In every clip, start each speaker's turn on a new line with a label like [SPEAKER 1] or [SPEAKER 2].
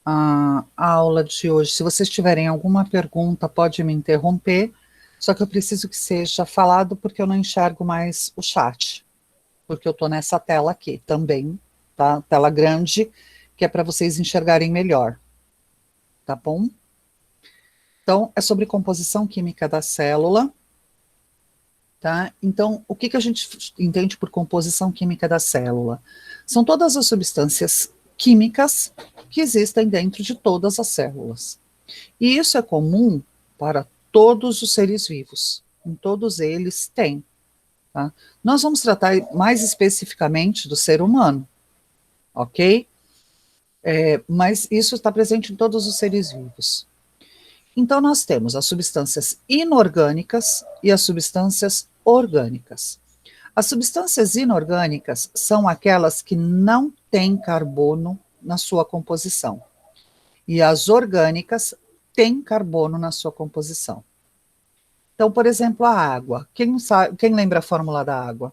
[SPEAKER 1] a aula de hoje. Se vocês tiverem alguma pergunta, pode me interromper, só que eu preciso que seja falado porque eu não enxergo mais o chat, porque eu estou nessa tela aqui também, tá? Tela grande, que é para vocês enxergarem melhor, tá bom? Então, é sobre composição química da célula, tá? Então, o que que a gente entende por composição química da célula? São todas as substâncias químicas que existem dentro de todas as células. E isso é comum para todos os seres vivos. Em todos eles tem. Tá? Nós vamos tratar mais especificamente do ser humano, ok? Mas isso está presente em todos os seres vivos. Então, nós temos as substâncias inorgânicas e as substâncias orgânicas. As substâncias inorgânicas são aquelas que não têm carbono na sua composição. E as orgânicas têm carbono na sua composição. Então, por exemplo, a água. Quem lembra a fórmula da água?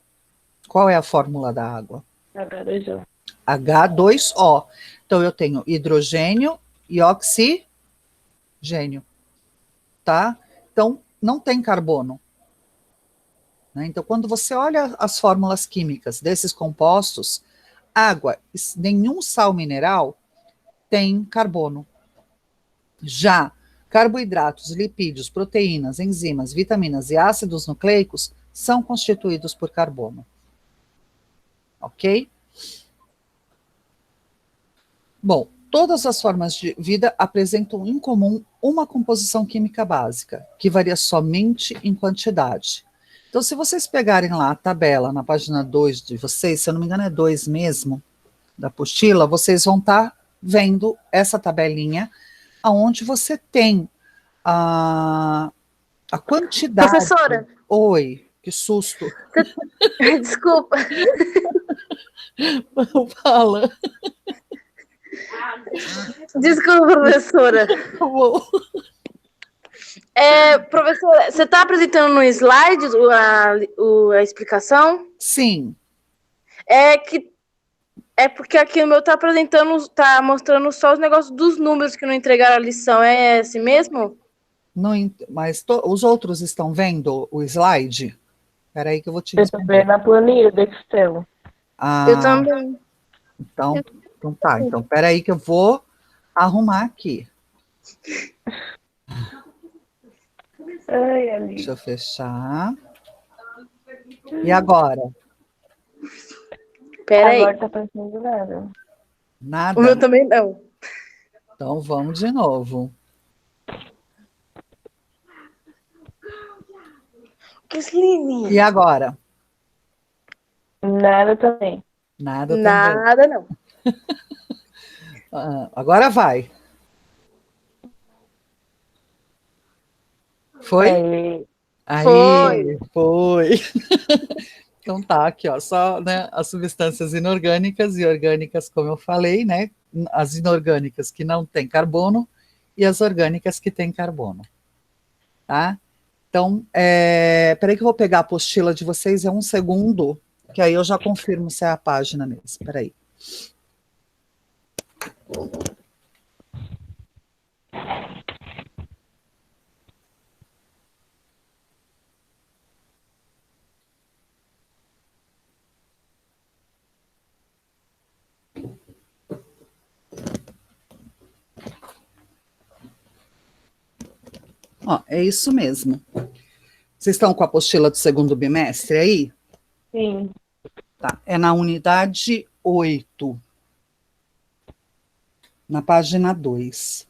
[SPEAKER 1] Qual é a fórmula da água?
[SPEAKER 2] H2O.
[SPEAKER 1] H2O. Então, eu tenho hidrogênio e oxigênio, tá? Então, não tem carbono. Né? Então, quando você olha as fórmulas químicas desses compostos, água, nenhum sal mineral tem carbono. Já carboidratos, lipídios, proteínas, enzimas, vitaminas e ácidos nucleicos são constituídos por carbono. Ok? Bom, todas as formas de vida apresentam em comum uma composição química básica, que varia somente em quantidade. Então, se vocês pegarem lá a tabela na página 2 de vocês, se eu não me engano é 2 mesmo, da apostila, vocês vão estar vendo essa tabelinha, onde você tem a quantidade.
[SPEAKER 2] Professora.
[SPEAKER 1] Oi, que susto.
[SPEAKER 2] Desculpa.
[SPEAKER 1] Fala.
[SPEAKER 2] Desculpa, professora. Professora, você está apresentando no slide a explicação?
[SPEAKER 1] Sim.
[SPEAKER 2] É porque aqui o meu está apresentando, tá mostrando só os negócios dos números que não entregaram a lição. É esse mesmo?
[SPEAKER 1] Não, mas os outros estão vendo o slide? Espera aí que eu vou te
[SPEAKER 3] Eu tô
[SPEAKER 1] responder.
[SPEAKER 3] vendo na planilha do Excel.
[SPEAKER 2] Eu também.
[SPEAKER 1] Então tá. Então, espera aí que eu vou arrumar aqui.
[SPEAKER 3] Ai, ali.
[SPEAKER 1] Deixa eu fechar. E agora?
[SPEAKER 2] Espera aí.
[SPEAKER 3] Agora tá parecendo nada.
[SPEAKER 1] Nada?
[SPEAKER 2] O meu também não.
[SPEAKER 1] Então vamos de novo.
[SPEAKER 2] Kisline.
[SPEAKER 1] E agora?
[SPEAKER 3] Nada também.
[SPEAKER 1] Nada também.
[SPEAKER 2] Nada não.
[SPEAKER 1] Agora vai. Foi? Aí, foi. Então tá, aqui ó, só né, as substâncias inorgânicas e orgânicas, como eu falei, né? As inorgânicas que não têm carbono e as orgânicas que têm carbono. Tá? Então, peraí que eu vou pegar a apostila de vocês, é um segundo, que aí eu já confirmo se é a página mesmo. Peraí. Ó, é isso mesmo. Vocês estão com a apostila do segundo bimestre aí?
[SPEAKER 3] Sim.
[SPEAKER 1] Tá, é na unidade 8, na página 2.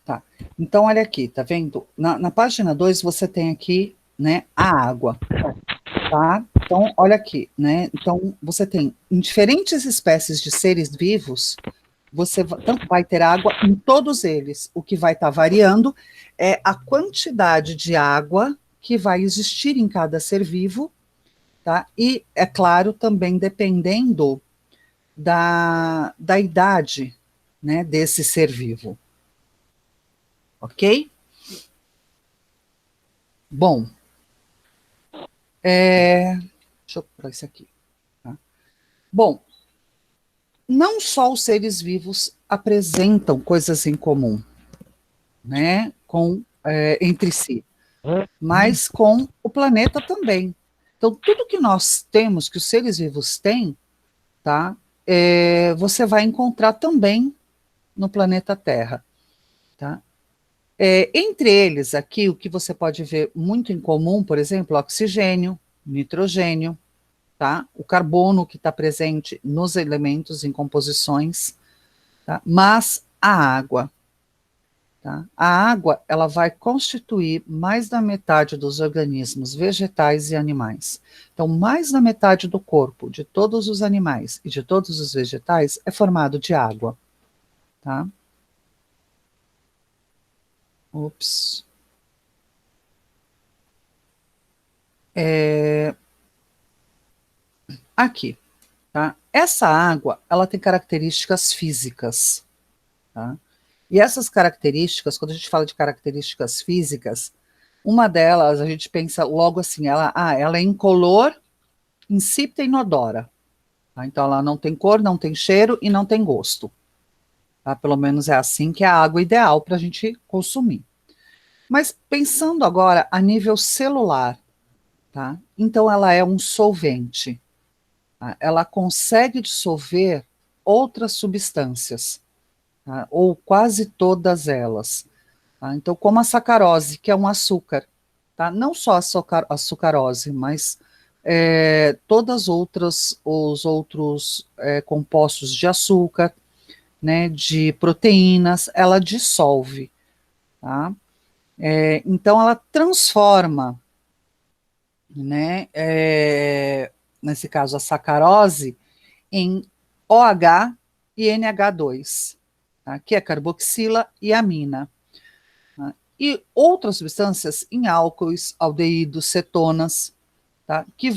[SPEAKER 1] Tá, então olha aqui, tá vendo? Na página 2 você tem aqui, né, a água, tá? Então, olha aqui, né? Então, você tem em diferentes espécies de seres vivos, você vai ter água em todos eles. O que vai estar variando é a quantidade de água que vai existir em cada ser vivo, tá? E, é claro, também dependendo da idade, né, desse ser vivo. Ok? Bom, Deixa eu pôr esse aqui. Tá? Bom, não só os seres vivos apresentam coisas em comum, né, entre si, mas com o planeta também. Então, tudo que nós temos, que os seres vivos têm, tá, você vai encontrar também no planeta Terra. Tá? Entre eles, aqui, o que você pode ver muito em comum, por exemplo, oxigênio, nitrogênio, tá? O carbono que está presente nos elementos em composições, tá? Mas a água. Tá? A água ela vai constituir mais da metade dos organismos vegetais e animais. Então, mais da metade do corpo de todos os animais e de todos os vegetais é formado de água. Tá? Ops. Aqui, tá? Essa água, ela tem características físicas, tá? E essas características, quando a gente fala de características físicas, uma delas, a gente pensa logo assim, ela é incolor, insípida e inodora. Tá? Então, ela não tem cor, não tem cheiro e não tem gosto. Tá? Pelo menos é assim que é a água ideal para a gente consumir. Mas pensando agora a nível celular, tá? Então ela é um solvente. Tá? Ela consegue dissolver outras substâncias, tá? Ou quase todas elas. Tá? Então, como a sacarose, que é um açúcar, tá? Não só a sucarose, mas todas os outros compostos de açúcar, né, de proteínas, ela dissolve. Tá? Então, ela transforma, né, nesse caso, a sacarose, em OH e NH2, tá? Que é carboxila e amina. Tá? E outras substâncias em álcoois, aldeídos, cetonas, tá? Que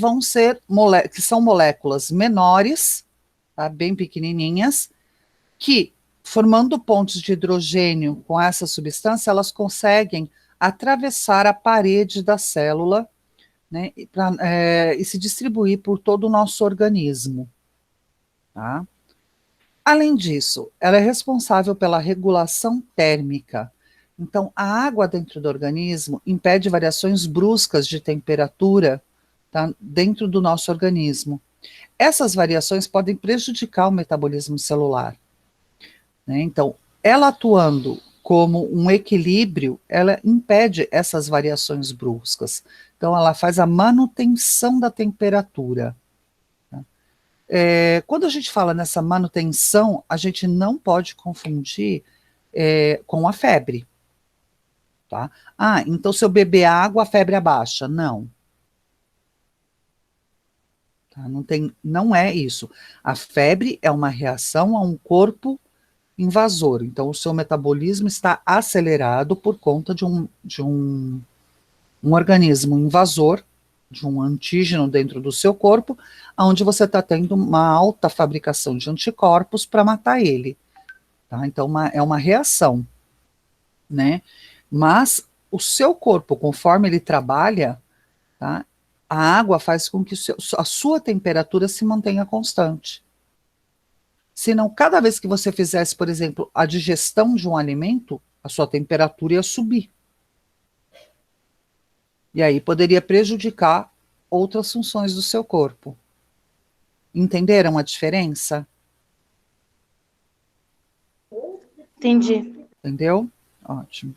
[SPEAKER 1] são moléculas menores, tá? Bem pequenininhas, que, formando pontos de hidrogênio com essa substância, elas conseguem atravessar a parede da célula, né, e se distribuir por todo o nosso organismo. Tá? Além disso, ela é responsável pela regulação térmica. Então, a água dentro do organismo impede variações bruscas de temperatura, tá, dentro do nosso organismo. Essas variações podem prejudicar o metabolismo celular. Né? Então, ela atuando como um equilíbrio, ela impede essas variações bruscas. Então, ela faz a manutenção da temperatura. Tá? Quando a gente fala nessa manutenção, a gente não pode confundir com a febre. Tá? Então se eu beber água, a febre abaixa. Não. Tá? Não é isso. A febre é uma reação a um corpo invasor. Então, o seu metabolismo está acelerado por conta de um organismo invasor, de um antígeno dentro do seu corpo, onde você está tendo uma alta fabricação de anticorpos para matar ele. Tá? Então, é uma reação, né? Mas o seu corpo, conforme ele trabalha, tá? A água faz com que a sua temperatura se mantenha constante. Senão, cada vez que você fizesse, por exemplo, a digestão de um alimento, a sua temperatura ia subir. E aí poderia prejudicar outras funções do seu corpo. Entenderam a diferença?
[SPEAKER 2] Entendi.
[SPEAKER 1] Entendeu? Ótimo.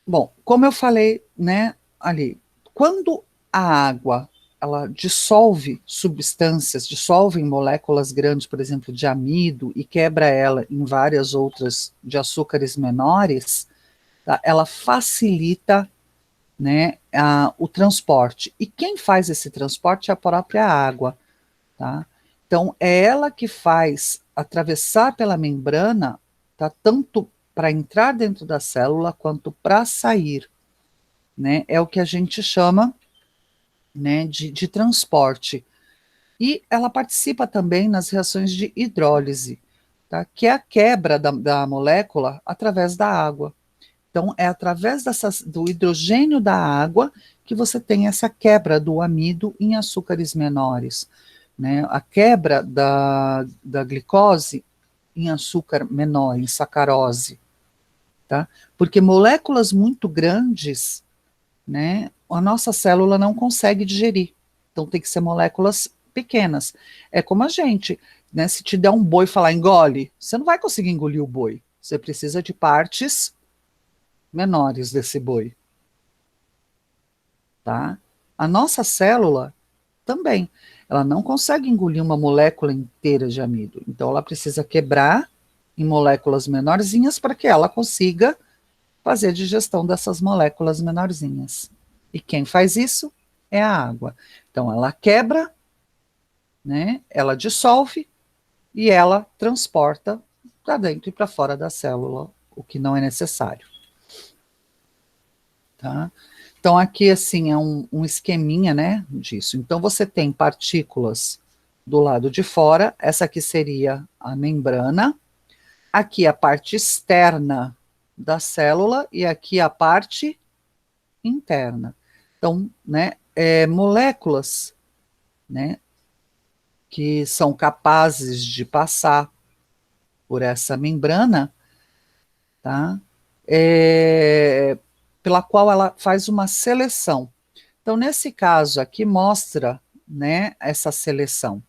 [SPEAKER 1] Bom, como eu falei, né, ali, quando a água ela dissolve substâncias, dissolve em moléculas grandes, por exemplo, de amido, e quebra ela em várias outras de açúcares menores, tá? Ela facilita, né, o transporte. E quem faz esse transporte é a própria água. Tá? Então, é ela que faz atravessar pela membrana, tá? Tanto para entrar dentro da célula quanto para sair. Né? É o que a gente chama, né, de transporte. E ela participa também nas reações de hidrólise, tá? Que é a quebra da molécula através da água. Então, é através do hidrogênio da água que você tem essa quebra do amido em açúcares menores, né? A quebra da glicose em açúcar menor, em sacarose, tá? Porque moléculas muito grandes, né, a nossa célula não consegue digerir. Então tem que ser moléculas pequenas. É como a gente, né, se te der um boi e falar engole, você não vai conseguir engolir o boi. Você precisa de partes menores desse boi, tá? A nossa célula também, ela não consegue engolir uma molécula inteira de amido. Então ela precisa quebrar em moléculas menorzinhas para que ela consiga fazer a digestão dessas moléculas menorzinhas. E quem faz isso é a água. Então ela quebra, né? Ela dissolve e ela transporta para dentro e para fora da célula, o que não é necessário. Tá? Então aqui assim é um esqueminha, né, disso. Então você tem partículas do lado de fora, essa aqui seria a membrana, aqui a parte externa da célula e aqui a parte interna. Então, né, moléculas, né, que são capazes de passar por essa membrana, tá? Pela qual ela faz uma seleção. Então, nesse caso aqui, mostra, né, essa seleção.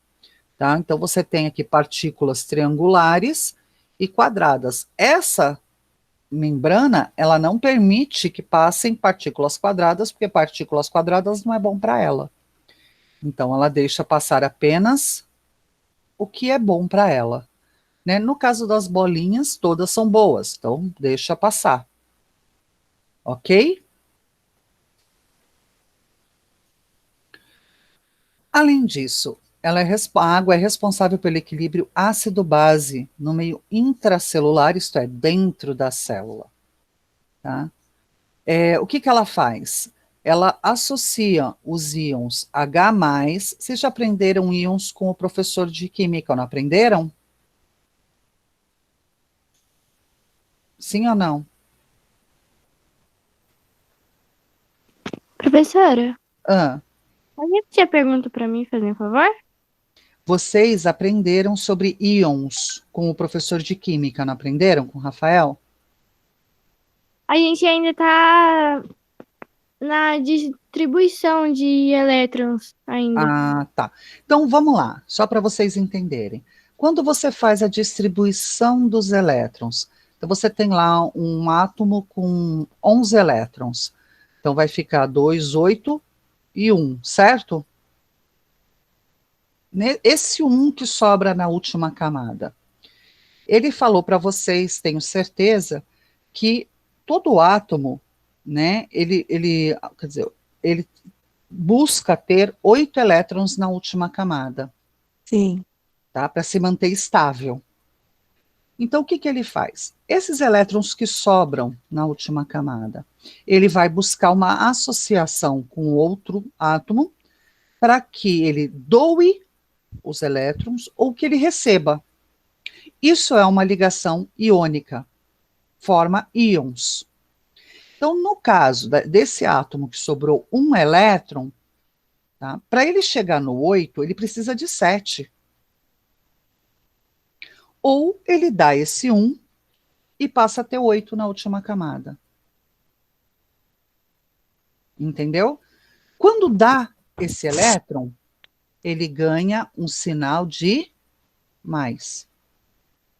[SPEAKER 1] Tá? Então, você tem aqui partículas triangulares e quadradas. Essa membrana, ela não permite que passem partículas quadradas, porque partículas quadradas não é bom para ela. Então, ela deixa passar apenas o que é bom para ela. Né? No caso das bolinhas, todas são boas, então deixa passar. Ok? Além disso, a água é responsável pelo equilíbrio ácido-base no meio intracelular, isto é, dentro da célula. Tá? O que ela faz? Ela associa os íons H+, vocês já aprenderam íons com o professor de química, não aprenderam? Sim ou não?
[SPEAKER 4] Professora,
[SPEAKER 1] Ah,
[SPEAKER 4] pode repetir a pergunta para mim, fazer um favor?
[SPEAKER 1] vocês aprenderam sobre íons com o professor de química, não aprenderam com o Rafael?
[SPEAKER 4] A gente ainda está na distribuição de elétrons ainda.
[SPEAKER 1] Ah, tá. Então vamos lá, só para vocês entenderem. Quando você faz a distribuição dos elétrons, então você tem lá um átomo com 11 elétrons. Então vai ficar 2, 8 e 1, certo? Esse 1 que sobra na última camada. Ele falou para vocês, tenho certeza, que todo átomo, né, quer dizer, ele busca ter 8 elétrons na última camada.
[SPEAKER 5] Sim.
[SPEAKER 1] Tá? Para se manter estável. Então, o que, que ele faz? Esses elétrons que sobram na última camada, ele vai buscar uma associação com outro átomo para que ele doe os elétrons ou que ele receba. Isso é uma ligação iônica, forma íons. Então, no caso desse átomo que sobrou um elétron, tá? Para ele chegar no 8, ele precisa de 7. Ou ele dá esse 1 e passa a ter 8 na última camada. Entendeu? Quando dá esse elétron, ele ganha um sinal de mais.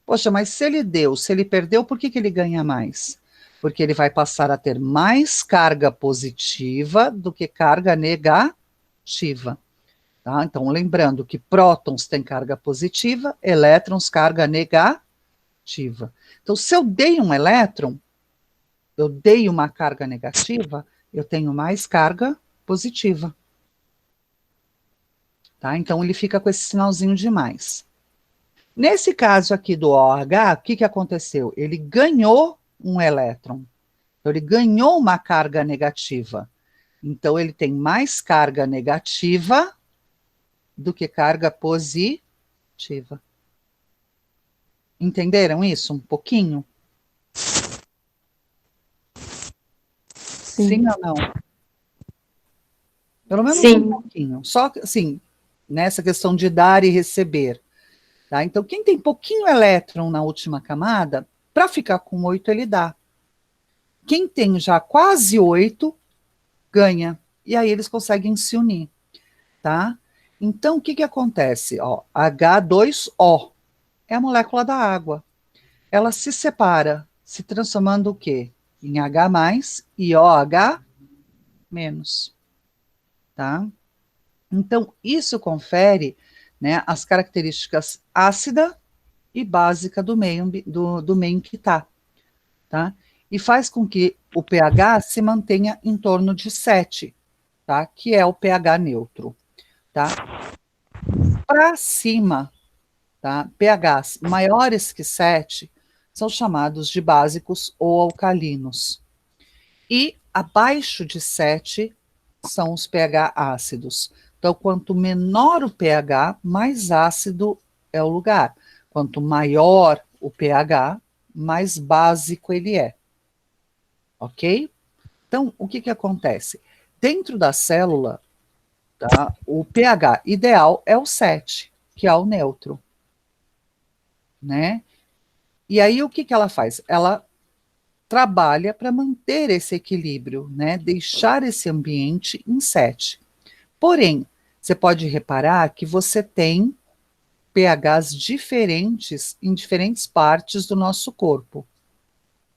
[SPEAKER 1] Poxa, mas se ele deu, se ele perdeu, por que ele ganha mais? Porque ele vai passar a ter mais carga positiva do que carga negativa. Tá? Então, lembrando que prótons têm carga positiva, elétrons carga negativa. Então, se eu dei um elétron, eu dei uma carga negativa, eu tenho mais carga positiva. Tá? Então, ele fica com esse sinalzinho de mais. Nesse caso aqui do OH, o que, que aconteceu? Ele ganhou um elétron. Então, ele ganhou uma carga negativa. Então, ele tem mais carga negativa do que carga positiva. Entenderam isso um pouquinho? Sim ou não? Pelo menos
[SPEAKER 2] Sim.
[SPEAKER 1] um pouquinho. Só que, assim, nessa questão de dar e receber. Tá? Então, quem tem pouquinho elétron na última camada, para ficar com 8, ele dá. Quem tem já quase 8, ganha. E aí eles conseguem se unir. Tá? Então, o que, que acontece? Ó, H2O é a molécula da água. Ela se separa, se transformando o quê? Em H+, e OH-. Tá? Então, isso confere, né, as características ácida e básica do meio em que está. Tá? E faz com que o pH se mantenha em torno de 7, tá? Que é o pH neutro. Tá? Para cima, tá? pHs maiores que 7 são chamados de básicos ou alcalinos. E abaixo de 7 são os pH ácidos. Então, quanto menor o pH, mais ácido é o lugar. Quanto maior o pH, mais básico ele é. Ok? Então, o que, que acontece? Dentro da célula, tá, o pH ideal é o 7, que é o neutro. Né? E aí, o que, que ela faz? Ela trabalha para manter esse equilíbrio, né? Deixar esse ambiente em 7. Porém, você pode reparar que você tem pHs diferentes em diferentes partes do nosso corpo,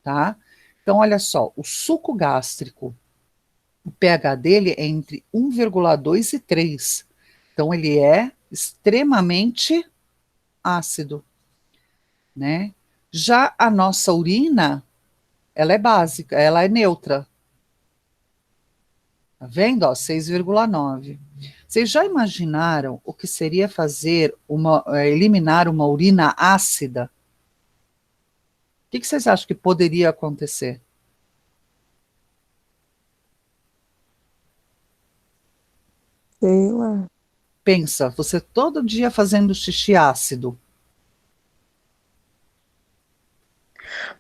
[SPEAKER 1] tá? Então, olha só, o suco gástrico, o pH dele é entre 1,2 e 3. Então, ele é extremamente ácido, né? Já a nossa urina, ela é básica, ela é neutra. Tá vendo? Ó, 6,9. Vocês já imaginaram o que seria eliminar uma urina ácida? O que vocês acham que poderia acontecer?
[SPEAKER 3] Sei lá.
[SPEAKER 1] Pensa, você todo dia fazendo xixi ácido.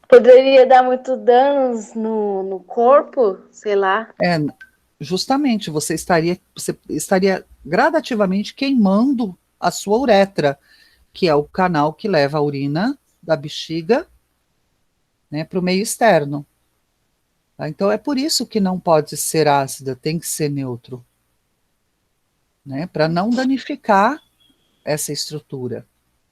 [SPEAKER 2] Poderia dar muito danos no corpo, sei lá.
[SPEAKER 1] É, justamente, você estaria gradativamente queimando a sua uretra, que é o canal que leva a urina da bexiga, né, para o meio externo. Tá? Então, é por isso que não pode ser ácida, tem que ser neutro. Né, para não danificar essa estrutura.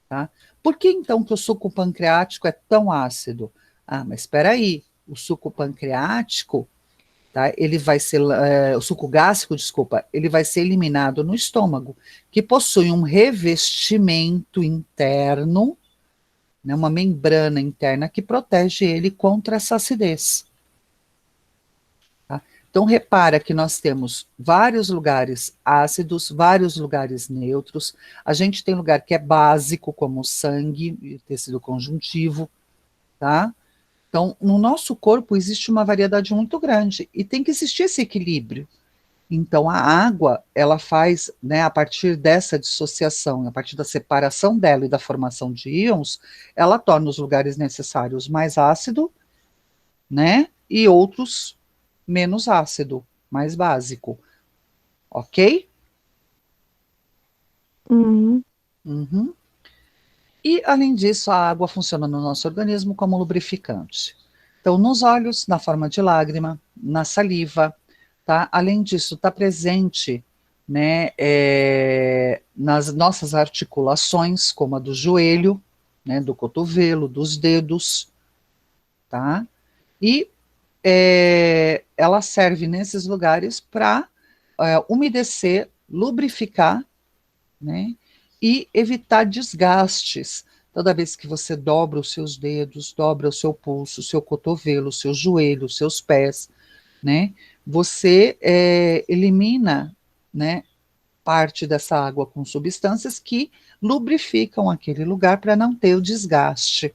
[SPEAKER 1] Tá? Por que então que o suco pancreático é tão ácido? Ah, mas espera aí, o suco pancreático, tá, ele vai ser, o suco gástrico, desculpa, ele vai ser eliminado no estômago, que possui um revestimento interno, né, uma membrana interna que protege ele contra essa acidez. Tá? Então, repara que nós temos vários lugares ácidos, vários lugares neutros. A gente tem lugar que é básico, como o sangue e tecido conjuntivo, tá? Então, no nosso corpo existe uma variedade muito grande e tem que existir esse equilíbrio. Então, a água, ela faz, né, a partir dessa dissociação, a partir da separação dela e da formação de íons, ela torna os lugares necessários mais ácido, né, e outros menos ácido, mais básico. Ok?
[SPEAKER 3] Uhum.
[SPEAKER 1] Uhum. E, além disso, a água funciona no nosso organismo como lubrificante. Então, nos olhos, na forma de lágrima, na saliva, tá? Além disso, está presente, né, nas nossas articulações, como a do joelho, né, do cotovelo, dos dedos, tá? E ela serve nesses lugares para umedecer, lubrificar, né, e evitar desgastes. Toda vez que você dobra os seus dedos, dobra o seu pulso, o seu cotovelo, o seu joelho, os seus pés, né, você elimina, né, parte dessa água com substâncias que lubrificam aquele lugar para não ter o desgaste.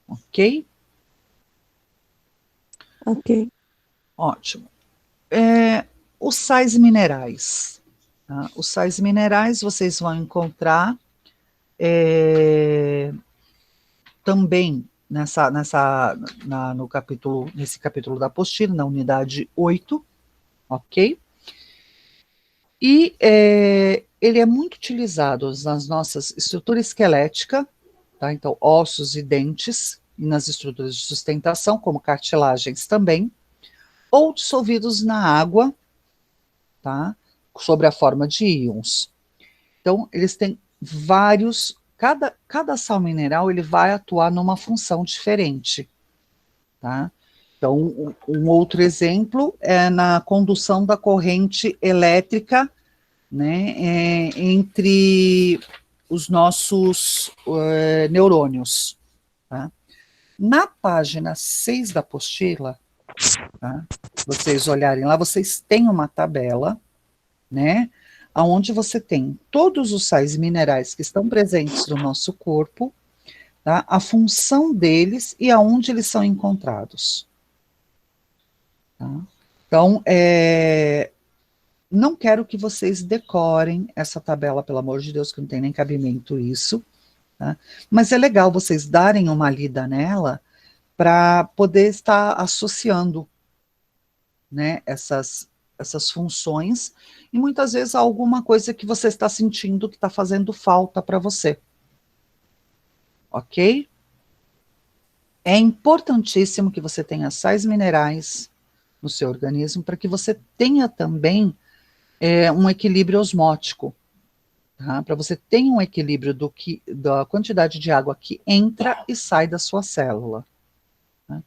[SPEAKER 1] Ok?
[SPEAKER 3] Ok.
[SPEAKER 1] Ótimo. Os sais minerais. Tá? Os sais minerais vocês vão encontrar também nesse capítulo da apostila, na unidade 8, ok? E ele é muito utilizado nas nossas estruturas esqueléticas, tá? Então, ossos e dentes, e nas estruturas de sustentação, como cartilagens também, ou dissolvidos na água, tá? Sob a forma de íons. Então, eles têm vários, cada sal mineral ele vai atuar numa função diferente, tá? Então, um outro exemplo é na condução da corrente elétrica, né, entre os nossos neurônios, tá? Na página 6 da apostila, tá? Se vocês olharem lá, vocês têm uma tabela, né, onde você tem todos os sais minerais que estão presentes no nosso corpo, tá? A função deles e aonde eles são encontrados. Tá? Então, não quero que vocês decorem essa tabela, pelo amor de Deus, que não tem nem cabimento isso, tá? Mas é legal vocês darem uma lida nela para poder estar associando, né, essas funções, e muitas vezes alguma coisa que você está sentindo que está fazendo falta para você. Ok? É importantíssimo que você tenha sais minerais no seu organismo para que você tenha também um equilíbrio osmótico, tá? Para você ter um equilíbrio da quantidade de água que entra e sai da sua célula. Tá?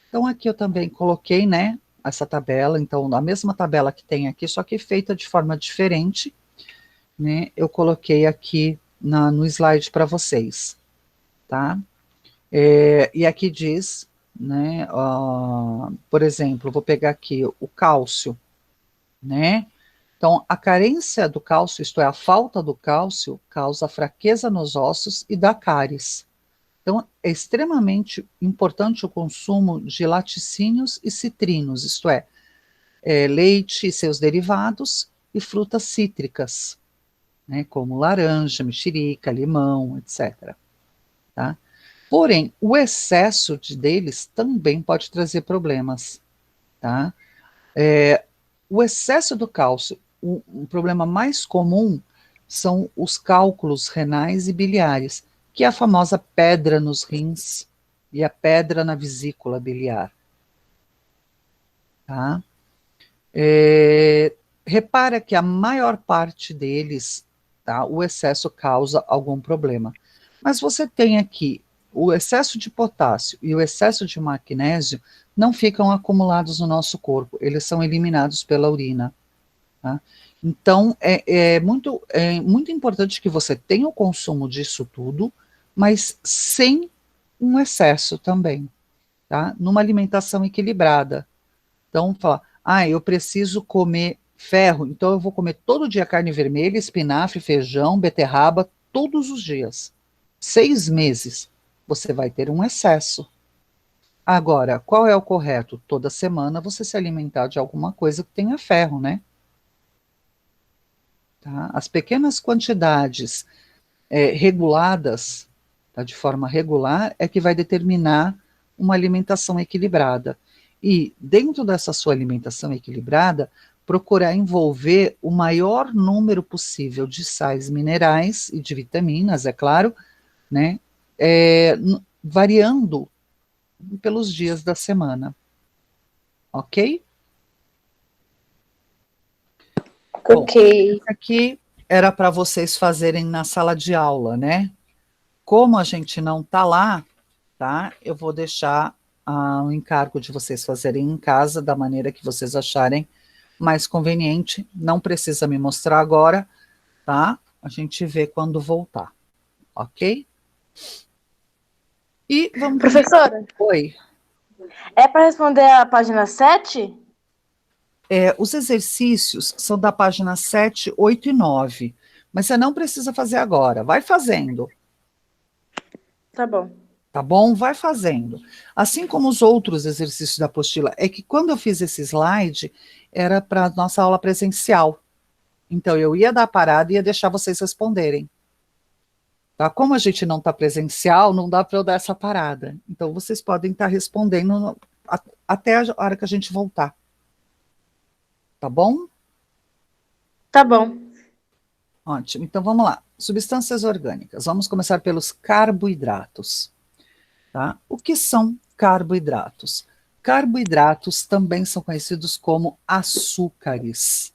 [SPEAKER 1] Então aqui eu também coloquei, né, essa tabela, então a mesma tabela que tem aqui, só que feita de forma diferente, né, eu coloquei aqui no slide para vocês, tá? E aqui diz, né, por exemplo, vou pegar aqui o cálcio, né? Então, a carência do cálcio, isto é, a falta do cálcio, causa fraqueza nos ossos e dá cáries. Então, é extremamente importante o consumo de laticínios e citrinos, isto é, leite e seus derivados e frutas cítricas, né, como laranja, mexerica, limão, etc. Tá? Porém, o excesso deles também pode trazer problemas. Tá? O excesso do cálcio, o problema mais comum são os cálculos renais e biliares, que é a famosa pedra nos rins e a pedra na vesícula biliar. Tá? Repara que a maior parte deles, tá, o excesso causa algum problema. Mas você tem aqui o excesso de potássio e o excesso de magnésio não ficam acumulados no nosso corpo, eles são eliminados pela urina. Tá? Então, é muito importante que você tenha o consumo disso tudo, mas sem um excesso também, tá? Numa alimentação equilibrada. Então, falar, eu preciso comer ferro, então eu vou comer todo dia carne vermelha, espinafre, feijão, beterraba, todos os dias. 6 meses, você vai ter um excesso. Agora, qual é o correto? Toda semana você se alimentar de alguma coisa que tenha ferro, né? Tá? As pequenas quantidades reguladas, tá, de forma regular, é que vai determinar uma alimentação equilibrada. E dentro dessa sua alimentação equilibrada, procurar envolver o maior número possível de sais minerais e de vitaminas, é claro, né, variando pelos dias da semana. Ok?
[SPEAKER 2] Ok.
[SPEAKER 1] Bom, isso aqui era para vocês fazerem na sala de aula, né? Como a gente não está lá, tá? Eu vou deixar o encargo de vocês fazerem em casa da maneira que vocês acharem mais conveniente. Não precisa me mostrar agora, tá? A gente vê quando voltar, ok? E vamos...
[SPEAKER 2] Professora,
[SPEAKER 1] Oi.
[SPEAKER 2] é para responder a página 7?
[SPEAKER 1] Os exercícios são da página 7, 8 e 9, mas você não precisa fazer agora, vai fazendo.
[SPEAKER 2] Tá bom.
[SPEAKER 1] Tá bom? Vai fazendo. Assim como os outros exercícios da apostila, é que quando eu fiz esse slide, era para nossa aula presencial. Então, eu ia dar a parada e ia deixar vocês responderem. Tá? Como a gente não está presencial, não dá para eu dar essa parada. Então, vocês podem estar respondendo até a hora que a gente voltar. Tá bom?
[SPEAKER 2] Tá bom.
[SPEAKER 1] Ótimo. Então, vamos lá. Substâncias orgânicas. Vamos começar pelos carboidratos. Tá? O que são carboidratos? Carboidratos também são conhecidos como açúcares.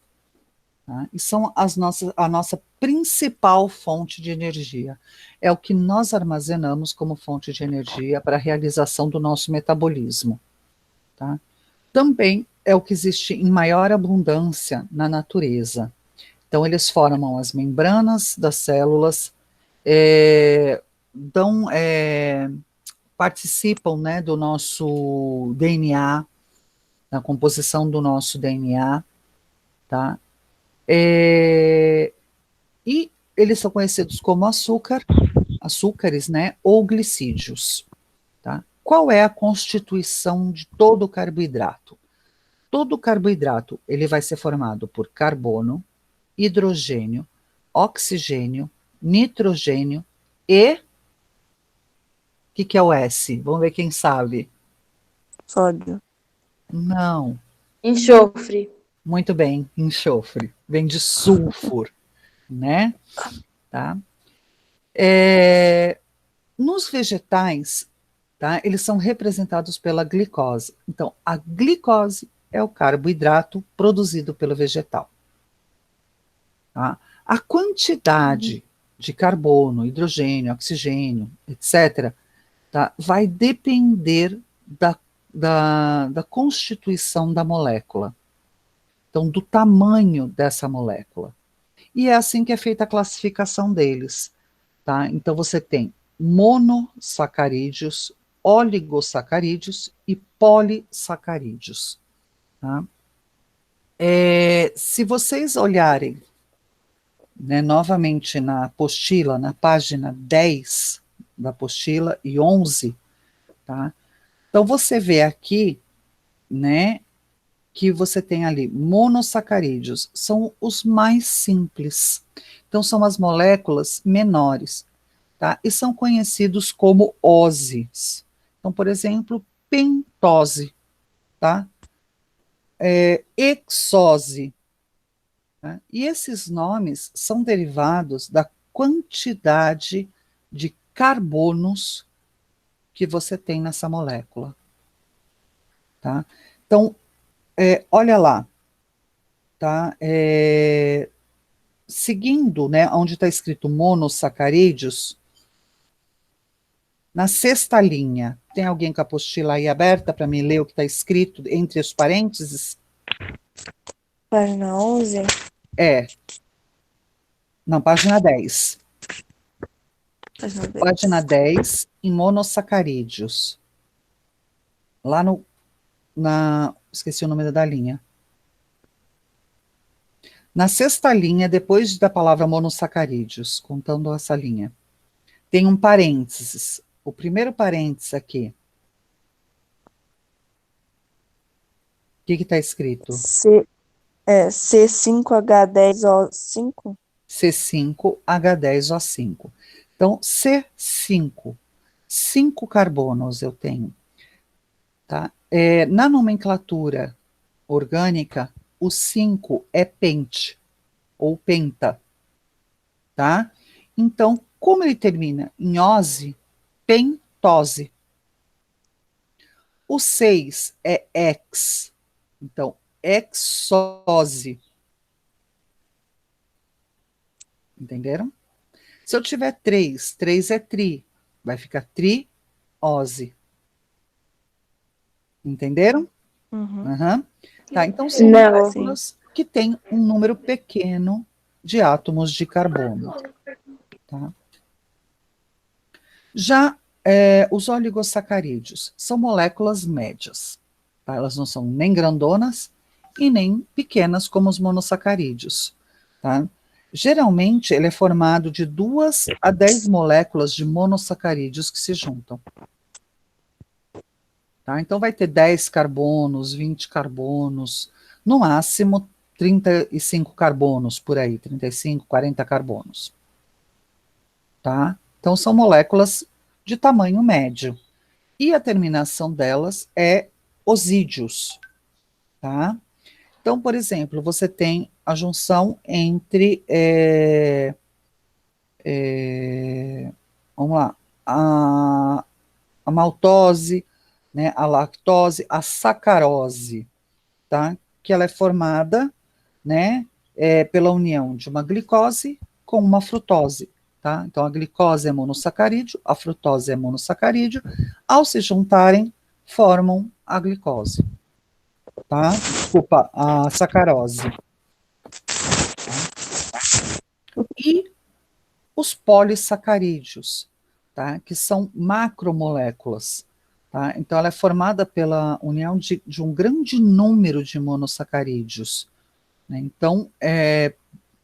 [SPEAKER 1] Tá? E são a nossa principal fonte de energia. É o que nós armazenamos como fonte de energia para a realização do nosso metabolismo. Tá? Também é o que existe em maior abundância na natureza. Então, eles formam as membranas das células, participam, né, do nosso DNA, da composição do nosso DNA, tá? E eles são conhecidos como açúcares, né, ou glicídios, tá? Qual é a constituição de todo carboidrato? Todo carboidrato, ele vai ser formado por carbono, hidrogênio, oxigênio, nitrogênio e... O que é o S? Vamos ver quem sabe.
[SPEAKER 3] Sódio.
[SPEAKER 1] Não.
[SPEAKER 2] Enxofre.
[SPEAKER 1] Muito bem, enxofre. Vem de sulfur, né? Tá? Nos vegetais, tá? Eles são representados pela glicose. Então, a glicose é o carboidrato produzido pelo vegetal. Tá? A quantidade de carbono, hidrogênio, oxigênio, etc., tá? Vai depender da constituição da molécula. Então, do tamanho dessa molécula. E é assim que é feita a classificação deles. Tá? Então, você tem monossacarídeos, oligosacarídeos e polissacarídeos. Tá? Se vocês olharem, né, novamente na apostila, na página 10 da apostila e 11, tá? Então, você vê aqui, né, que você tem ali monossacarídeos, são os mais simples. Então, são as moléculas menores, tá? E são conhecidos como óses. Então, por exemplo, pentose, tá? Hexose. Tá? E esses nomes são derivados da quantidade de carbonos que você tem nessa molécula. Tá? Então, olha lá, tá? Seguindo, né, onde está escrito monossacarídeos, na sexta linha, tem alguém com a apostila aí aberta para me ler o que está escrito entre os parênteses?
[SPEAKER 3] Página 11.
[SPEAKER 1] Não, página 10.
[SPEAKER 3] Página 10.
[SPEAKER 1] Página 10, em monossacarídeos. Lá esqueci o número da linha. Na sexta linha, depois da palavra monossacarídeos, contando essa linha, tem um parênteses. O primeiro parênteses aqui. O que está escrito?
[SPEAKER 3] C5H10O5.
[SPEAKER 1] C5H10O5. Então, C5, 5 carbonos eu tenho. Tá? Na nomenclatura orgânica, o 5 é pente, ou penta. Tá? Então, como ele termina em ose, pentose. O 6 é ex, então, exose. Entenderam? Se eu tiver 3 é tri, vai ficar triose. Entenderam?
[SPEAKER 3] Uhum.
[SPEAKER 1] Tá, então são
[SPEAKER 2] Não.
[SPEAKER 1] moléculas que têm um número pequeno de átomos de carbono. Tá? Já os oligosacarídeos são moléculas médias. Tá? Elas não são nem grandonas e nem pequenas como os monossacarídeos. Tá? Geralmente, ele é formado de 2 a 10 moléculas de monossacarídeos que se juntam. Tá? Então, vai ter 10 carbonos, 20 carbonos, no máximo 35 carbonos por aí, 35, 40 carbonos. Tá? Então, são moléculas de tamanho médio. E a terminação delas é osídios, tá? Então, por exemplo, você tem a junção entre, vamos lá, a maltose, né, a lactose, a sacarose, tá? Que ela é formada, né, pela união de uma glicose com uma frutose, tá? Então, a glicose é monossacarídeo, a frutose é monossacarídeo, ao se juntarem, formam a glicose, tá? Desculpa, a sacarose. E os polissacarídeos, tá? Que são macromoléculas, tá? Então, ela é formada pela união de um grande número de monossacarídeos, né? Então,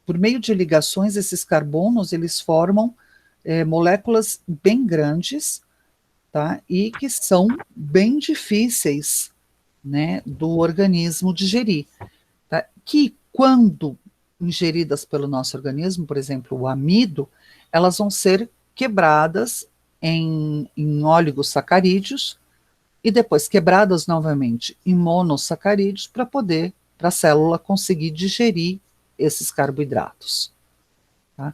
[SPEAKER 1] por meio de ligações, esses carbonos, eles formam moléculas bem grandes, tá? E que são bem difíceis, né, do organismo digerir, tá? Que quando ingeridas pelo nosso organismo, por exemplo, o amido, elas vão ser quebradas em oligosacarídeos e depois quebradas novamente em monossacarídeos para a célula conseguir digerir esses carboidratos. Tá?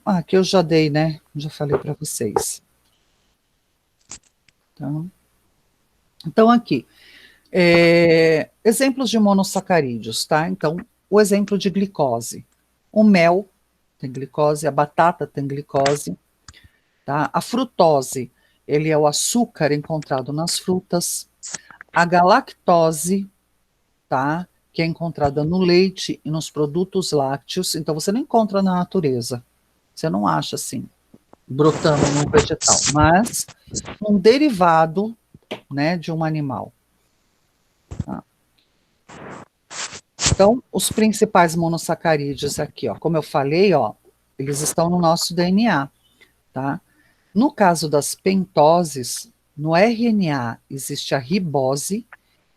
[SPEAKER 1] Aqui eu já dei, né? Já falei para vocês. Então aqui, exemplos de monossacarídeos, tá? Então, o exemplo de glicose. O mel tem glicose, a batata tem glicose, tá? A frutose, ele é o açúcar encontrado nas frutas. A galactose, tá? Que é encontrada no leite e nos produtos lácteos, então você não encontra na natureza, você não acha assim, brotando no vegetal, mas um derivado, né, de um animal. Tá? Então, os principais monossacarídeos aqui, ó, como eu falei, ó, eles estão no nosso DNA, tá? No caso das pentoses, no RNA existe a ribose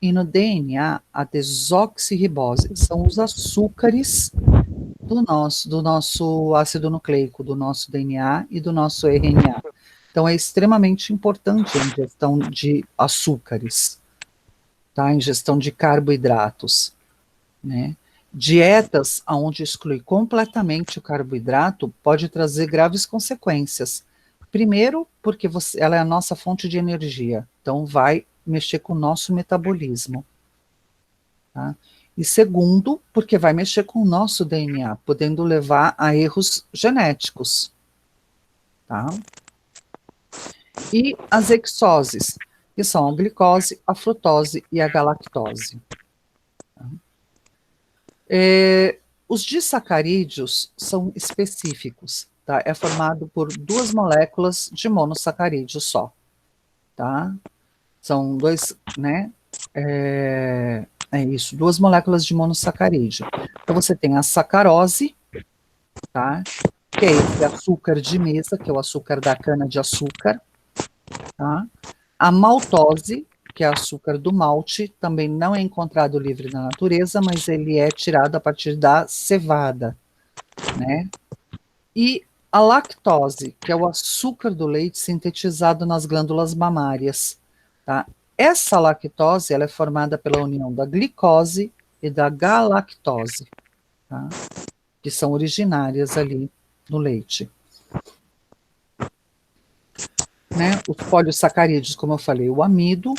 [SPEAKER 1] e no DNA a desoxirribose. São os açúcares do nosso ácido nucleico, do nosso DNA e do nosso RNA. Então, é extremamente importante a ingestão de açúcares, tá? A ingestão de carboidratos, né? Dietas onde exclui completamente o carboidrato pode trazer graves consequências. Primeiro, porque ela é a nossa fonte de energia, então vai mexer com o nosso metabolismo. Tá? E segundo, porque vai mexer com o nosso DNA, podendo levar a erros genéticos. Tá? E as hexoses, que são a glicose, a frutose e a galactose. Tá? Os disacarídeos são específicos, tá? É formado por 2 moléculas de monossacarídeo só, tá? São 2, né? Isso, 2 moléculas de monossacarídeo. Então você tem a sacarose, tá? Que é esse açúcar de mesa, que é o açúcar da cana-de-açúcar, tá? A maltose, que é açúcar do malte, também não é encontrado livre na natureza, mas ele é tirado a partir da cevada, né? E a lactose, que é o açúcar do leite sintetizado nas glândulas mamárias, tá? Essa lactose, ela é formada pela união da glicose e da galactose, tá? Que são originárias ali no leite. Né, os polissacarídeos, como eu falei, o amido,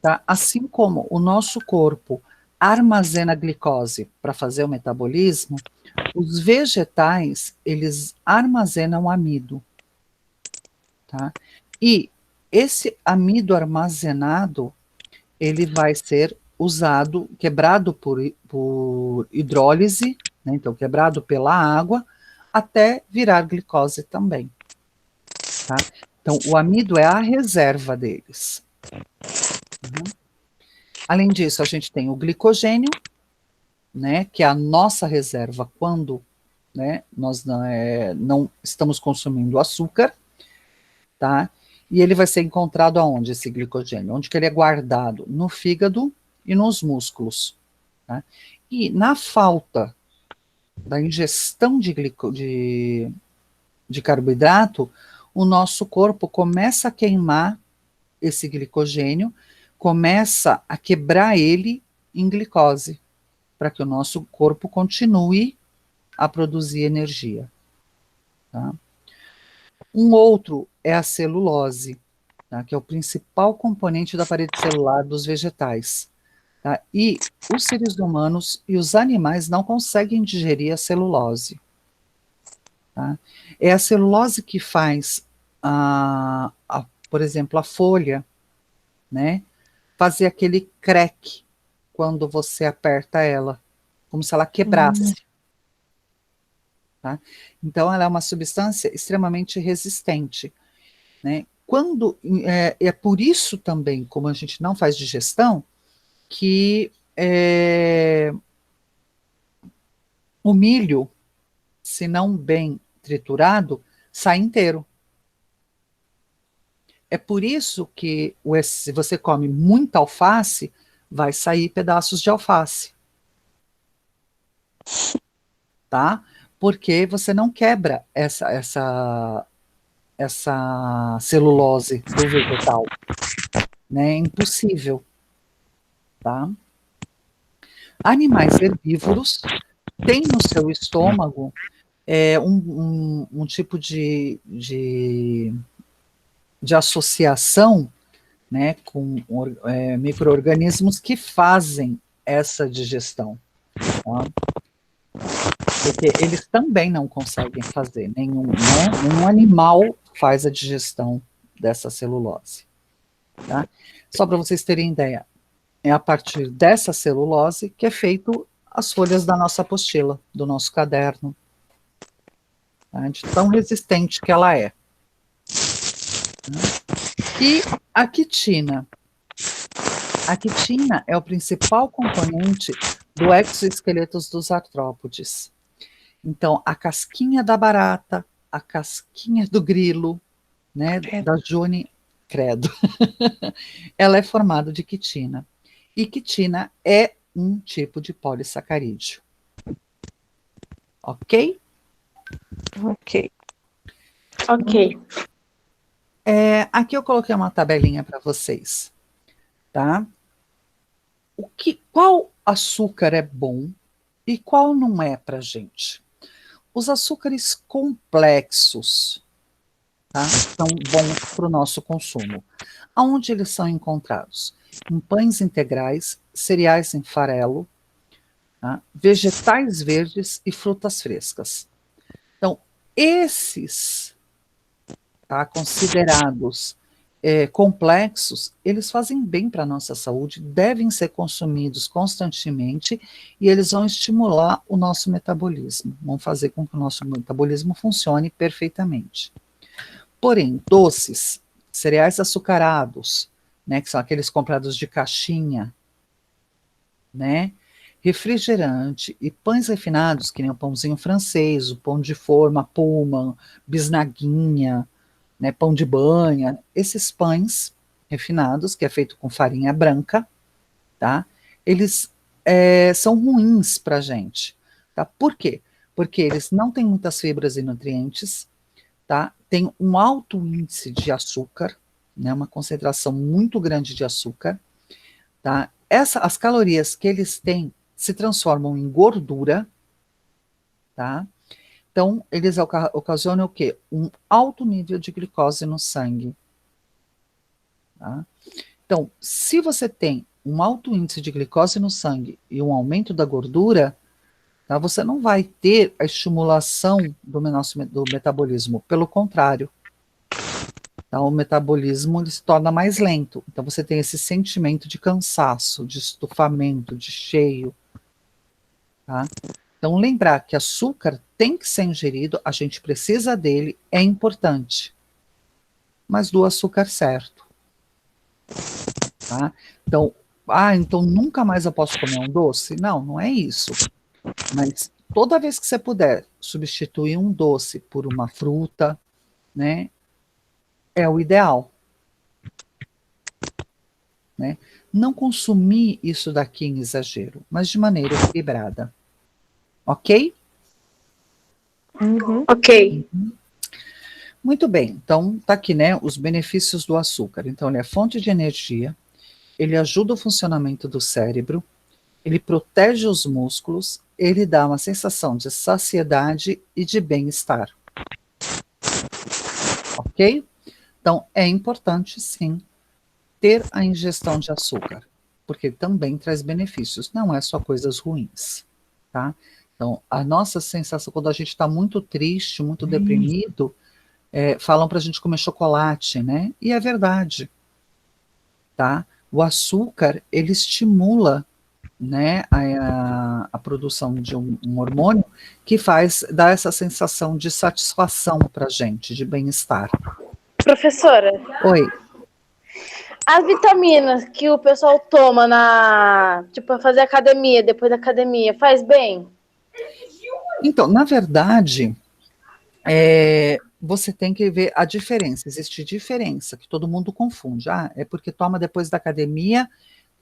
[SPEAKER 1] tá? Assim como o nosso corpo armazena glicose para fazer o metabolismo, os vegetais, eles armazenam amido, tá? E esse amido armazenado, ele vai ser usado, quebrado por hidrólise, né? Então quebrado pela água, até virar glicose também, tá? Então, o amido é a reserva deles. Além disso, a gente tem o glicogênio, né, que é a nossa reserva quando, né, nós não estamos consumindo açúcar, tá? E ele vai ser encontrado aonde, esse glicogênio? Onde que ele é guardado? No fígado e nos músculos. Tá? E na falta da ingestão de de carboidrato, o nosso corpo começa a queimar esse glicogênio, começa a quebrar ele em glicose, para que o nosso corpo continue a produzir energia. Tá? Um outro é a celulose, tá? Que é o principal componente da parede celular dos vegetais. Tá? E os seres humanos e os animais não conseguem digerir a celulose. Tá? É a celulose que faz, por exemplo, a folha, né, fazer aquele crack quando você aperta ela, como se ela quebrasse. Tá? Então, ela é uma substância extremamente resistente. Né? É por isso também, como a gente não faz digestão, que o milho, se não bem triturado, sai inteiro. É por isso que se você come muita alface, vai sair pedaços de alface. Tá? Porque você não quebra essa celulose do vegetal. Né? É impossível. Tá? Animais herbívoros têm no seu estômago um tipo de associação, né, com micro-organismos que fazem essa digestão. Tá? Porque eles também não conseguem fazer, nenhum animal faz a digestão dessa celulose. Tá? Só para vocês terem ideia, é a partir dessa celulose que é feito as folhas da nossa apostila, do nosso caderno. Tá? De tão resistente que ela é. E a quitina. A quitina é o principal componente do exoesqueleto dos artrópodes. Então, a casquinha da barata, a casquinha do grilo, né, da June, credo, ela é formada de quitina. E quitina é um tipo de polissacarídeo. Ok?
[SPEAKER 3] Ok.
[SPEAKER 2] Ok.
[SPEAKER 1] Aqui eu coloquei uma tabelinha para vocês. Tá? Qual açúcar é bom e qual não é para a gente? Os açúcares complexos, tá, são bons para o nosso consumo. Aonde eles são encontrados? Em pães integrais, cereais em farelo, tá, vegetais verdes e frutas frescas. Então, esses, tá, considerados complexos, eles fazem bem para a nossa saúde, devem ser consumidos constantemente e eles vão estimular o nosso metabolismo, vão fazer com que o nosso metabolismo funcione perfeitamente. Porém, doces, cereais açucarados, né, que são aqueles comprados de caixinha, né, refrigerante e pães refinados, que nem o pãozinho francês, o pão de forma, puma, bisnaguinha, né, pão de banha, esses pães refinados, que é feito com farinha branca, tá? Eles são ruins para a gente, tá? Por quê? Porque eles não têm muitas fibras e nutrientes, tá? Tem um alto índice de açúcar, né, uma concentração muito grande de açúcar, tá? As calorias que eles têm se transformam em gordura, tá? Então, eles ocasionam o quê? Um alto nível de glicose no sangue. Tá? Então, se você tem um alto índice de glicose no sangue e um aumento da gordura, tá, você não vai ter a estimulação do metabolismo. Pelo contrário, tá, o metabolismo ele se torna mais lento. Então, você tem esse sentimento de cansaço, de estufamento, de cheio. Tá? Então, lembrar que açúcar tem que ser ingerido, a gente precisa dele, é importante. Mas do açúcar certo. Tá? Então, então nunca mais eu posso comer um doce? Não, não é isso. Mas toda vez que você puder substituir um doce por uma fruta, né, é o ideal. Né? Não consumir isso daqui em exagero, mas de maneira equilibrada. Ok?
[SPEAKER 3] Uhum.
[SPEAKER 2] Ok.
[SPEAKER 1] Muito bem, então tá aqui, né, os benefícios do açúcar. Então, ele é fonte de energia, ele ajuda o funcionamento do cérebro, ele protege os músculos, ele dá uma sensação de saciedade e de bem-estar. Ok? Então, é importante, sim, ter a ingestão de açúcar, porque também traz benefícios, não é só coisas ruins, tá? Então, a nossa sensação, quando a gente está muito triste, muito deprimido, falam para a gente comer chocolate, né? E é verdade, tá? O açúcar, ele estimula, né, a produção de um hormônio que dá essa sensação de satisfação para a gente, de bem-estar.
[SPEAKER 2] Professora,
[SPEAKER 1] Oi.
[SPEAKER 2] as vitaminas que o pessoal toma tipo, pra fazer academia, depois da academia, faz bem?
[SPEAKER 1] Então, na verdade, você tem que ver a diferença. Existe diferença que todo mundo confunde. Ah, é porque toma depois da academia,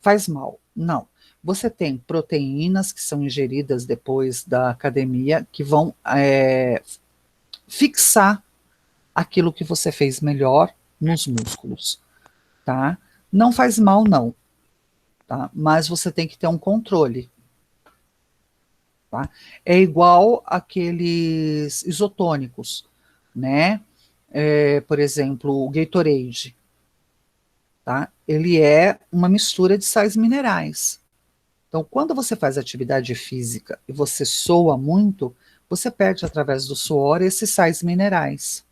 [SPEAKER 1] faz mal. Não. Você tem proteínas que são ingeridas depois da academia que vão fixar aquilo que você fez melhor nos músculos, tá? Não faz mal, não, tá? Mas você tem que ter um controle, tá? É igual aqueles isotônicos, né? Por exemplo, o Gatorade, tá? Ele é uma mistura de sais minerais. Então, quando você faz atividade física e você soa muito, você perde através do suor esses sais minerais,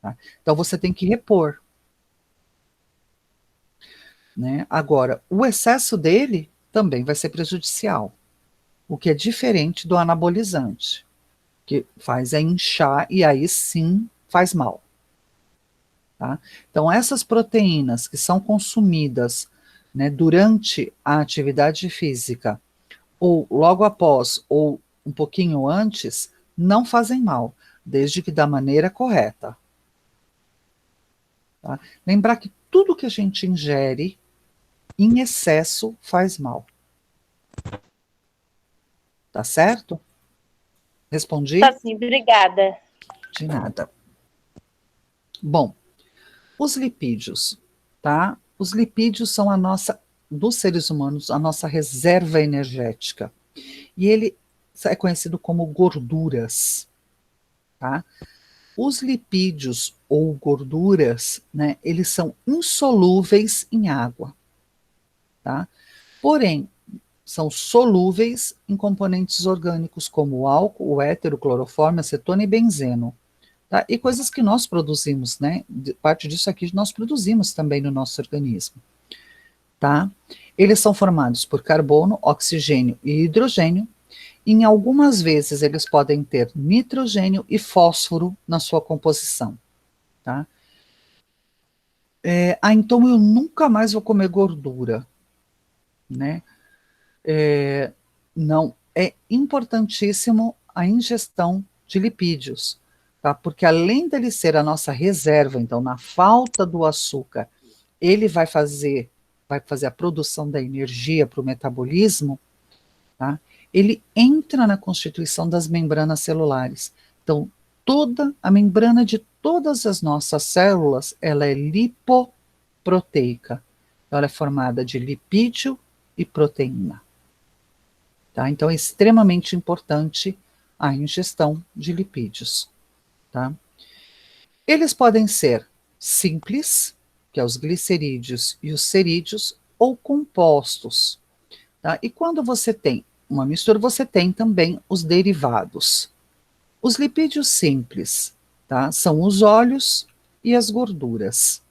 [SPEAKER 1] tá? Então, você tem que repor, né? Agora, o excesso dele também vai ser prejudicial, o que é diferente do anabolizante, que faz inchar e aí sim faz mal, tá? Então, essas proteínas que são consumidas, né, durante a atividade física, ou logo após, ou um pouquinho antes, não fazem mal, desde que da maneira correta. Tá? Lembrar que tudo que a gente ingere em excesso faz mal. Tá certo? Respondi?
[SPEAKER 2] Tá sim, obrigada.
[SPEAKER 1] De nada. Bom, os lipídios, tá? Os lipídios são dos seres humanos, a nossa reserva energética. E ele é conhecido como gorduras, tá? Os lipídios ou gorduras, né, eles são insolúveis em água, tá? Porém, são solúveis em componentes orgânicos como o álcool, o éter, o clorofórmio, acetona e benzeno. Tá? E coisas que nós produzimos, né? Parte disso aqui nós produzimos também no nosso organismo. Tá? Eles são formados por carbono, oxigênio e hidrogênio. Em algumas vezes eles podem ter nitrogênio e fósforo na sua composição. Tá? Então eu nunca mais vou comer gordura, né? Não, é importantíssimo a ingestão de lipídios, tá? Porque além dele ser a nossa reserva, então na falta do açúcar, ele vai fazer a produção da energia para o metabolismo, tá? Ele entra na constituição das membranas celulares. Então, toda a membrana de todas as nossas células, ela é lipoproteica. Então, ela é formada de lipídio e proteína. Tá? Então, é extremamente importante a ingestão de lipídios. Tá? Eles podem ser simples, que é os glicerídeos e os cerídeos, ou compostos. Tá? E quando você tem uma mistura, você tem também os derivados. Os lipídios simples, tá? São os óleos e as gorduras.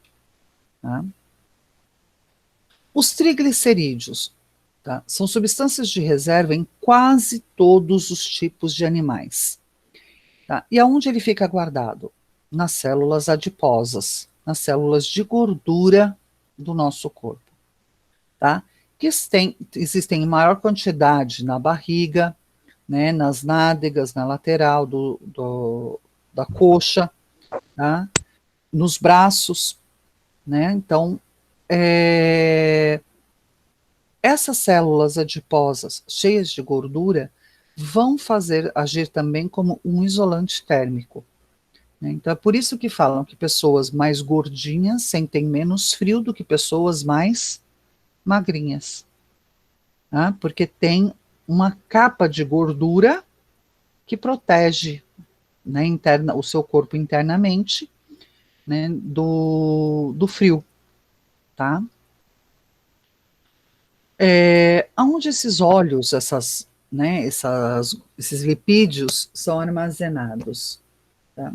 [SPEAKER 1] Tá? Os triglicerídeos, tá? São substâncias de reserva em quase todos os tipos de animais. Tá? E aonde ele fica guardado? Nas células adiposas, nas células de gordura do nosso corpo. Tá? Que existem em maior quantidade na barriga, né, nas nádegas, na lateral da coxa, tá? Nos braços, né? Então, essas células adiposas cheias de gordura vão agir também como um isolante térmico. né? Então, é por isso que falam que pessoas mais gordinhas sentem menos frio do que pessoas mais magrinhas, tá? Porque tem uma capa de gordura que protege, né, o seu corpo internamente, né, do frio, tá? Onde esses óleos, né, esses lipídios são armazenados? Tá?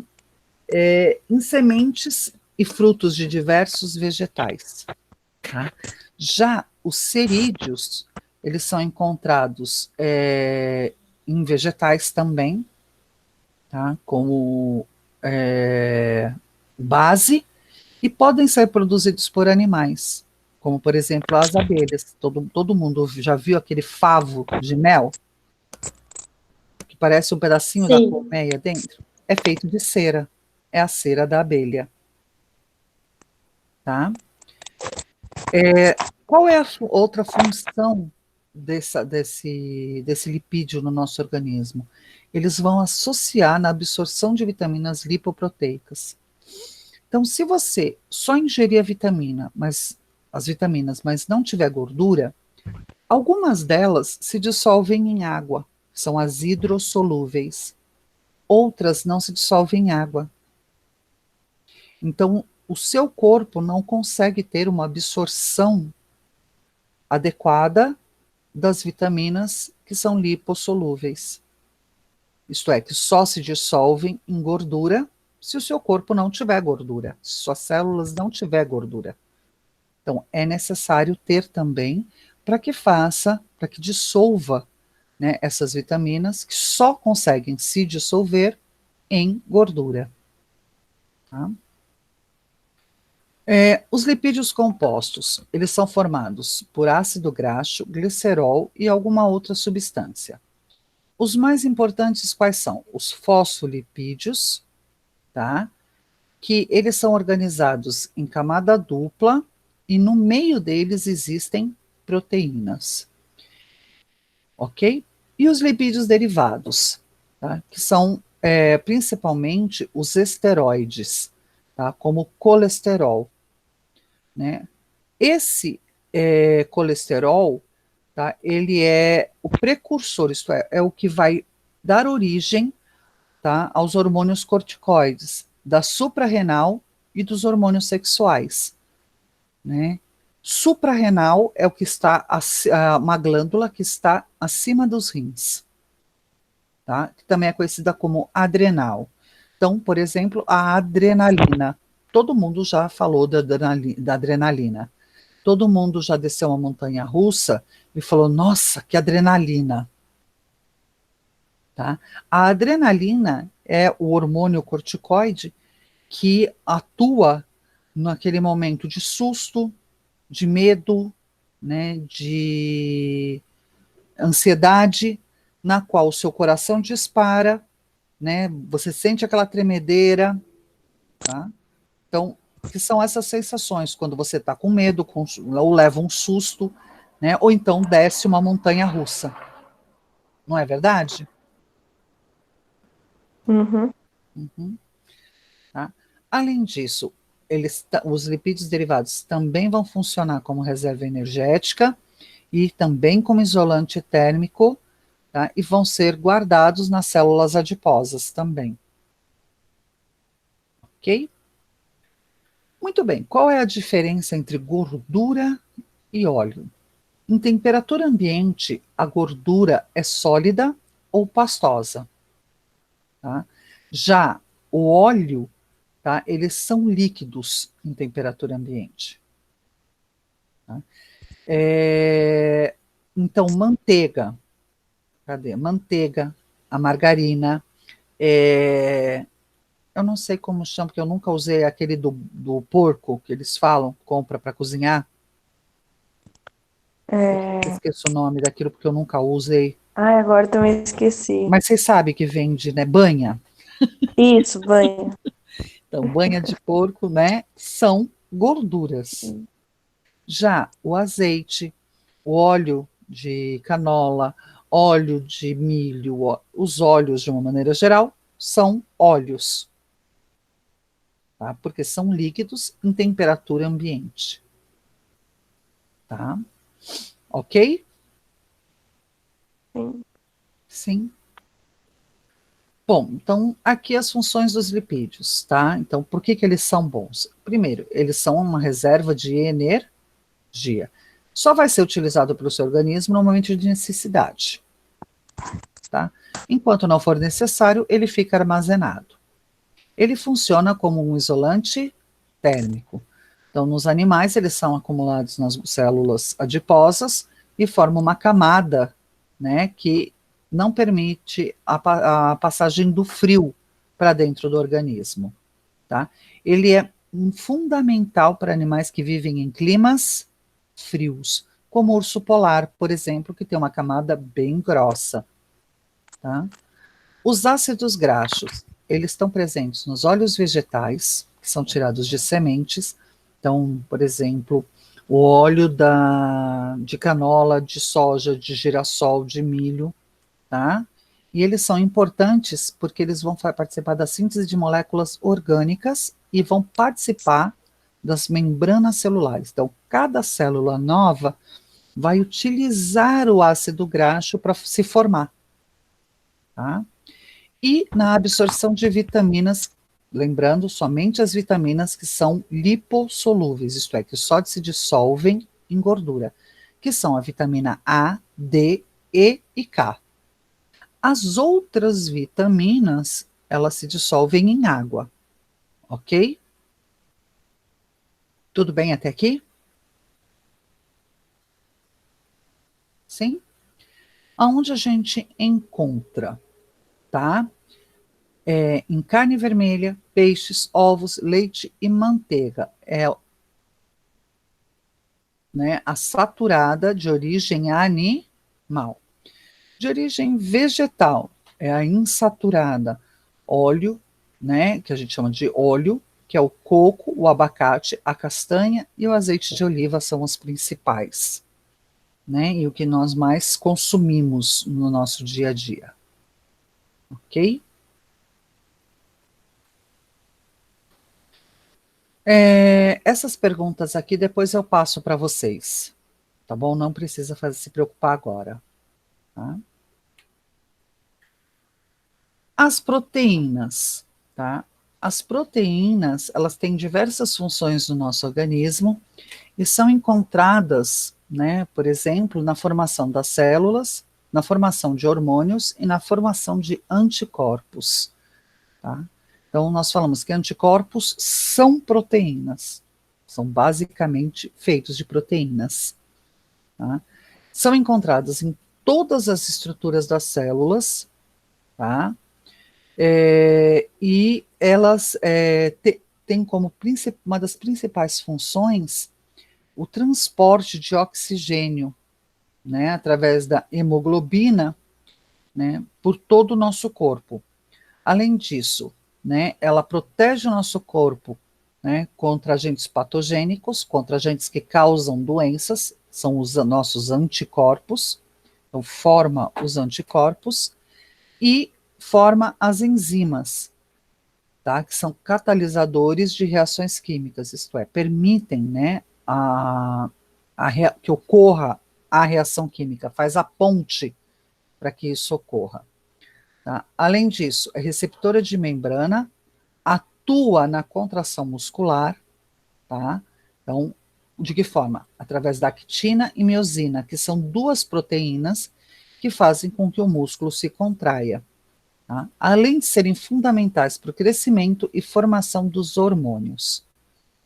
[SPEAKER 1] Em sementes e frutos de diversos vegetais. Tá? Já os cerídeos, eles são encontrados em vegetais também, tá? Como base, e podem ser produzidos por animais, como, por exemplo, as abelhas. Todo mundo já viu aquele favo de mel, que parece um pedacinho da
[SPEAKER 2] Sim.
[SPEAKER 1] colmeia dentro? É feito de cera, é a cera da abelha. Tá? Qual é a outra função desse lipídio no nosso organismo? Eles vão associar na absorção de vitaminas lipoproteicas. Então, se você só ingerir as vitaminas, mas não tiver gordura, algumas delas se dissolvem em água, são as hidrossolúveis. Outras não se dissolvem em água. Então, o seu corpo não consegue ter uma absorção adequada das vitaminas que são lipossolúveis. Isto é, que só se dissolvem em gordura se o seu corpo não tiver gordura, se suas células não tiver gordura. Então, é necessário ter também para que dissolva, né, essas vitaminas que só conseguem se dissolver em gordura. Tá? Os lipídios compostos, eles são formados por ácido graxo, glicerol e alguma outra substância. Os mais importantes quais são? Os fosfolipídios, tá? Que eles são organizados em camada dupla e no meio deles existem proteínas, ok? E os lipídios derivados, tá? Que são principalmente os esteroides, tá? Como colesterol, né? Esse colesterol, tá? Ele é o precursor, isto é o que vai dar origem, tá, aos hormônios corticoides, da suprarrenal e dos hormônios sexuais, né? Suprarrenal é o que está uma glândula que está acima dos rins, tá? Que também é conhecida como adrenal. Então, por exemplo, a adrenalina. Todo mundo já falou da adrenalina. Todo mundo já desceu uma montanha russa e falou: nossa, que adrenalina. Tá? A adrenalina é o hormônio corticoide que atua naquele momento de susto, de medo, né, de ansiedade, na qual o seu coração dispara, né, você sente aquela tremedeira, tá? Então, que são essas sensações quando você está com medo, ou leva um susto, né, ou então desce uma montanha russa. Não é verdade?
[SPEAKER 3] Uhum.
[SPEAKER 1] Uhum. Tá? Além disso, os lipídios derivados também vão funcionar como reserva energética e também como isolante térmico, tá? E vão ser guardados nas células adiposas também. Ok? Muito bem. Qual é a diferença entre gordura e óleo? Em temperatura ambiente, a gordura é sólida ou pastosa. Tá? Já o óleo, tá, eles são líquidos em temperatura ambiente. Tá? Então, manteiga, cadê? Manteiga, a margarina, eu não sei como chama, porque eu nunca usei aquele do porco que eles falam, compra para cozinhar. Esqueço o nome daquilo porque eu nunca usei.
[SPEAKER 3] Ai, agora também esqueci.
[SPEAKER 1] Mas vocês sabem que vende, né? Banha.
[SPEAKER 3] Isso, banho.
[SPEAKER 1] Então, banha de porco, né? São gorduras. Já o azeite, o óleo de canola, óleo de milho, os óleos de uma maneira geral, são óleos. tá? Porque são líquidos em temperatura ambiente. Tá? Ok?
[SPEAKER 3] Sim.
[SPEAKER 1] Sim. Bom, então aqui as funções dos lipídios, tá? Então, por que eles são bons? Primeiro, eles são uma reserva de energia. Só vai ser utilizado pelo seu organismo no momento de necessidade, tá? Enquanto não for necessário, ele fica armazenado. Ele funciona como um isolante térmico. Então, nos animais, eles são acumulados nas células adiposas e formam uma camada, né, que não permite a passagem do frio para dentro do organismo, tá? Ele é fundamental para animais que vivem em climas frios, como o urso polar, por exemplo, que tem uma camada bem grossa, tá? Os ácidos graxos, eles estão presentes nos óleos vegetais, que são tirados de sementes. Então, por exemplo, o óleo de canola, de soja, de girassol, de milho, tá? E eles são importantes porque eles vão participar da síntese de moléculas orgânicas e vão participar das membranas celulares. Então, cada célula nova vai utilizar o ácido graxo para se formar, tá? E na absorção de vitaminas, lembrando somente as vitaminas que são lipossolúveis, isto é, que só se dissolvem em gordura, que são a vitamina A, D, E e K. As outras vitaminas, elas se dissolvem em água, ok? Tudo bem até aqui? Sim? Aonde a gente encontra, tá? Em carne vermelha, peixes, ovos, leite e manteiga. Né, a saturada de origem animal. De origem vegetal, é a insaturada. Óleo, né, que a gente chama de óleo, que é o coco, o abacate, a castanha e o azeite de oliva são os principais, né, e o que nós mais consumimos no nosso dia a dia. Ok? Essas perguntas aqui depois eu passo para vocês, tá bom? Não precisa se preocupar agora. Tá? As proteínas, tá? As proteínas, elas têm diversas funções no nosso organismo e são encontradas, né, por exemplo, na formação das células, na formação de hormônios e na formação de anticorpos, tá? Então, nós falamos que anticorpos são proteínas, são basicamente feitos de proteínas, tá? São encontradas em todas as estruturas das células, tá? E elas têm como uma das principais funções o transporte de oxigênio, né, através da hemoglobina, né, por todo o nosso corpo. Além disso, né, ela protege o nosso corpo, né, contra agentes patogênicos, contra agentes que causam doenças, são os nossos anticorpos, então forma os anticorpos, e forma as enzimas, tá, que são catalisadores de reações químicas, isto é, permitem, né, que ocorra a reação química, faz a ponte para que isso ocorra. Tá? Além disso, é receptora de membrana, atua na contração muscular, tá? Então, de que forma? Através da actina e miosina, que são duas proteínas que fazem com que o músculo se contraia. Tá? Além de serem fundamentais para o crescimento e formação dos hormônios.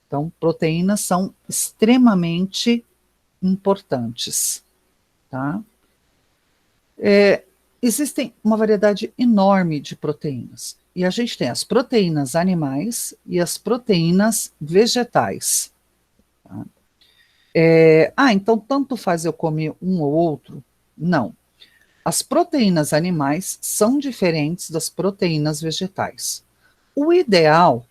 [SPEAKER 1] Então, proteínas são extremamente importantes. Tá? Existem uma variedade enorme de proteínas. E a gente tem as proteínas animais e as proteínas vegetais. Tá? Então tanto faz eu comer um ou outro? Não. As proteínas animais são diferentes das proteínas vegetais. O ideal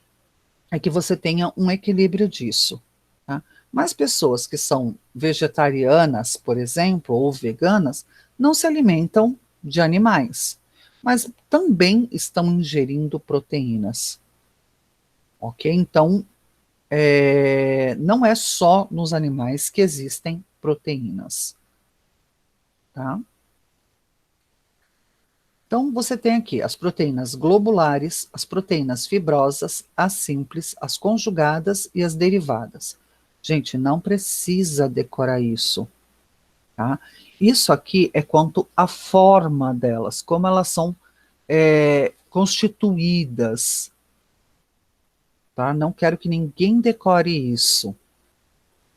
[SPEAKER 1] é que você tenha um equilíbrio disso. Tá? Mas pessoas que são vegetarianas, por exemplo, ou veganas, não se alimentam de animais, mas também estão ingerindo proteínas. ok? Então, não é só nos animais que existem proteínas, tá? Então, você tem aqui as proteínas globulares, as proteínas fibrosas, as simples, as conjugadas e as derivadas. Gente, não precisa decorar isso, tá? Isso aqui é quanto à forma delas, como elas são constituídas, tá? Não quero que ninguém decore isso,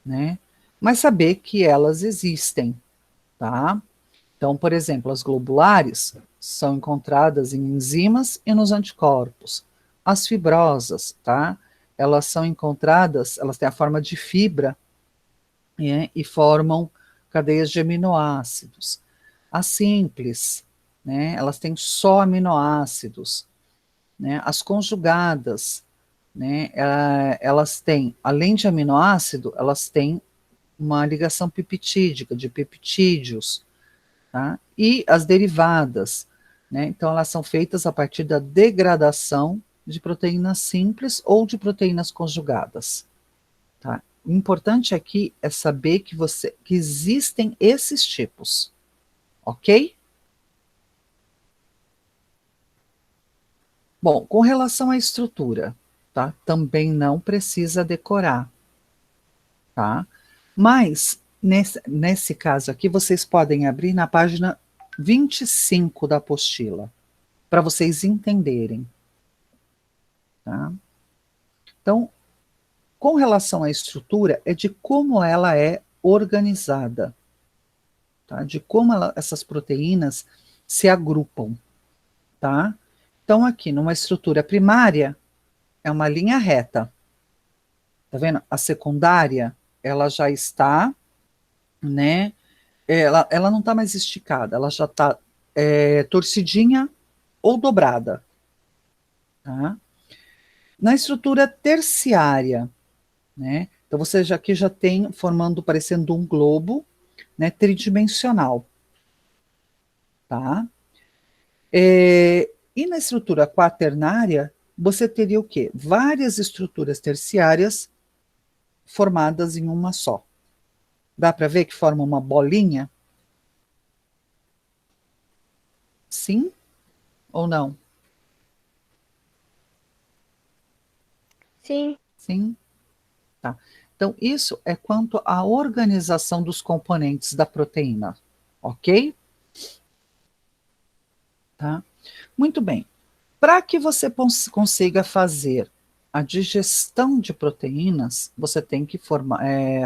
[SPEAKER 1] né? Mas saber que elas existem, tá? Então, por exemplo, as globulares são encontradas em enzimas e nos anticorpos. As fibrosas, tá? Elas são encontradas, elas têm a forma de fibra, né, e formam cadeias de aminoácidos. As simples, né? Elas têm só aminoácidos, né? As conjugadas, né? Elas têm, além de aminoácido, elas têm uma ligação peptídica, de peptídeos, tá? E as derivadas, né? Então, elas são feitas a partir da degradação de proteínas simples ou de proteínas conjugadas, tá? O importante aqui é saber que existem esses tipos, ok? Bom, com relação à estrutura, tá? Também não precisa decorar, tá? Mas, nesse caso aqui, vocês podem abrir na página 25 da apostila, para vocês entenderem, tá? Então, com relação à estrutura, é de como ela é organizada, tá? De como essas proteínas se agrupam, tá? Então, aqui, numa estrutura primária, é uma linha reta, tá vendo? A secundária, ela já está, né? Ela não está mais esticada, ela já está torcidinha ou dobrada, tá? Na estrutura terciária, né? Então você aqui já tem formando, parecendo um globo, né, tridimensional, tá? E na estrutura quaternária, você teria o quê? Várias estruturas terciárias formadas em uma só. Dá para ver que forma uma bolinha? Sim ou não?
[SPEAKER 4] Sim.
[SPEAKER 1] Sim. Tá. Então, isso é quanto à organização dos componentes da proteína, ok? Tá? Muito bem. Para que você consiga fazer a digestão de proteínas, você tem que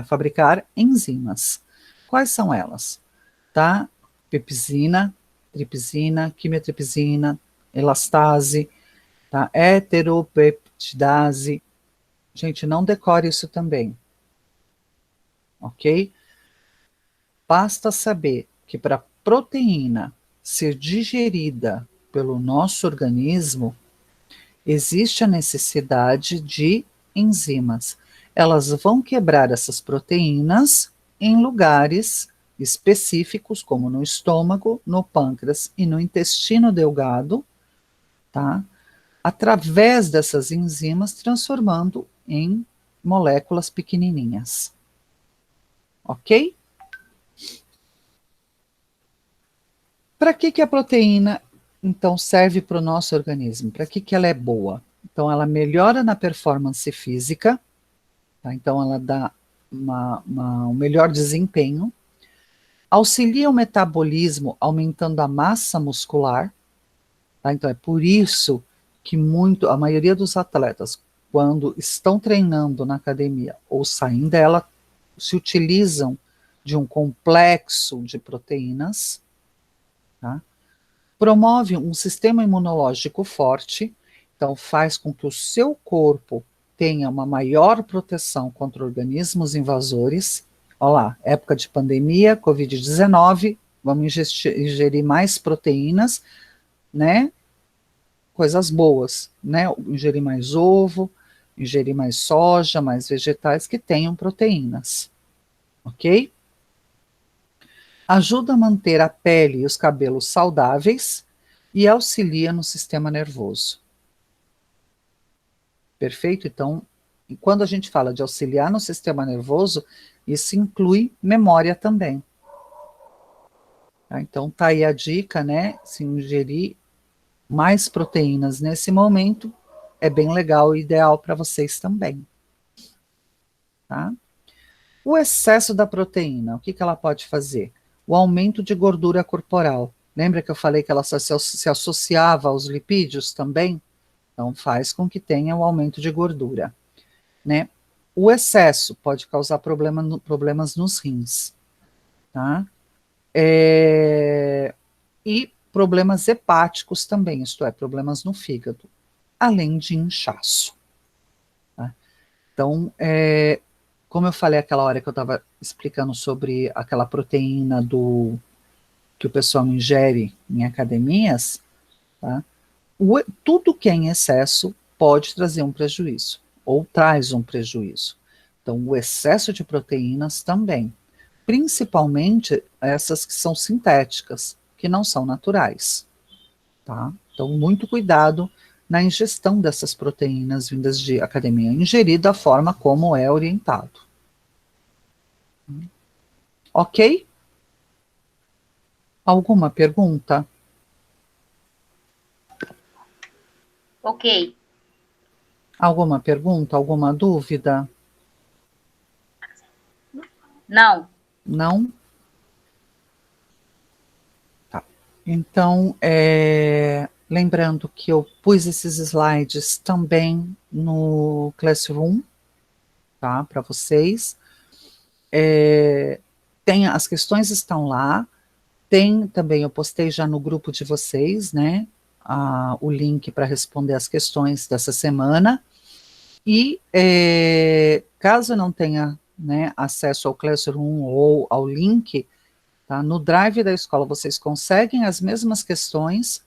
[SPEAKER 1] fabricar enzimas. Quais são elas? Tá? Pepsina, tripsina, quimiotripsina, elastase, tá? Heteropeptidase. Gente, não decore isso também, ok? Basta saber que para proteína ser digerida pelo nosso organismo, existe a necessidade de enzimas. Elas vão quebrar essas proteínas em lugares específicos, como no estômago, no pâncreas e no intestino delgado, tá? Através dessas enzimas, transformando em moléculas pequenininhas. Ok? Para que a proteína, então, serve para o nosso organismo? Para que ela é boa? Então, ela melhora na performance física, tá? Então, ela dá um melhor desempenho, auxilia o metabolismo, aumentando a massa muscular, tá? Então, é por isso que a maioria dos atletas, quando estão treinando na academia ou saem dela, se utilizam de um complexo de proteínas, tá? Promove um sistema imunológico forte, então faz com que o seu corpo tenha uma maior proteção contra organismos invasores. Olha lá, época de pandemia, Covid-19, vamos ingerir mais proteínas, né? Coisas boas, né? Ingerir mais ovo, ingerir mais soja, mais vegetais que tenham proteínas, ok? Ajuda a manter a pele e os cabelos saudáveis e auxilia no sistema nervoso. Perfeito? Então, quando a gente fala de auxiliar no sistema nervoso, isso inclui memória também. Tá? Então, tá aí a dica, né? Se ingerir mais proteínas nesse momento, é bem legal e ideal para vocês também. Tá? O excesso da proteína, o que ela pode fazer? O aumento de gordura corporal. Lembra que eu falei que ela se associava aos lipídios também? Então, faz com que tenha o aumento de gordura. Né? O excesso pode causar problemas nos rins. Tá? E problemas hepáticos também, isto é, problemas no fígado, além de inchaço. Tá? Então, como eu falei aquela hora que eu estava explicando sobre aquela proteína que o pessoal ingere em academias, tá? Tudo que é em excesso pode trazer um prejuízo, ou traz um prejuízo. Então, o excesso de proteínas também, principalmente essas que são sintéticas, que não são naturais. Tá? Então, muito cuidado na ingestão dessas proteínas vindas de academia, ingerir da forma como é orientado. Ok? Alguma pergunta?
[SPEAKER 5] Ok.
[SPEAKER 1] Alguma pergunta? Alguma dúvida?
[SPEAKER 5] Não.
[SPEAKER 1] Não? Tá. Então, lembrando que eu pus esses slides também no Classroom, tá? Para vocês. As questões estão lá. Tem também, eu postei já no grupo de vocês, né? O link para responder as questões dessa semana. E caso não tenha, né, acesso ao Classroom ou ao link, tá, no Drive da escola vocês conseguem as mesmas questões,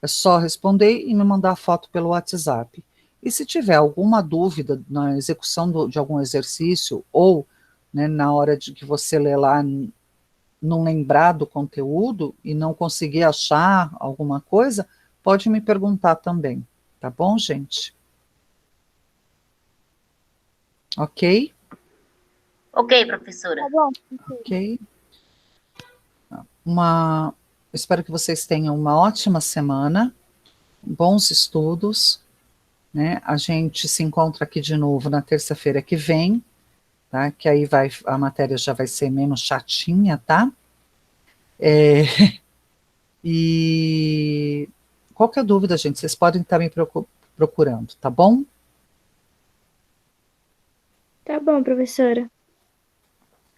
[SPEAKER 1] é só responder e me mandar a foto pelo WhatsApp. E se tiver alguma dúvida na execução de algum exercício, ou, né, na hora de que você lê lá, não lembrar do conteúdo e não conseguir achar alguma coisa, pode me perguntar também, tá bom, gente? Ok?
[SPEAKER 5] Ok, professora.
[SPEAKER 4] Tá bom.
[SPEAKER 1] Ok. Espero que vocês tenham uma ótima semana, bons estudos, né? A gente se encontra aqui de novo na terça-feira que vem, tá? Que aí a matéria já vai ser menos chatinha, tá? E qualquer dúvida, gente, vocês podem estar me procurando, tá bom?
[SPEAKER 4] Tá bom, professora.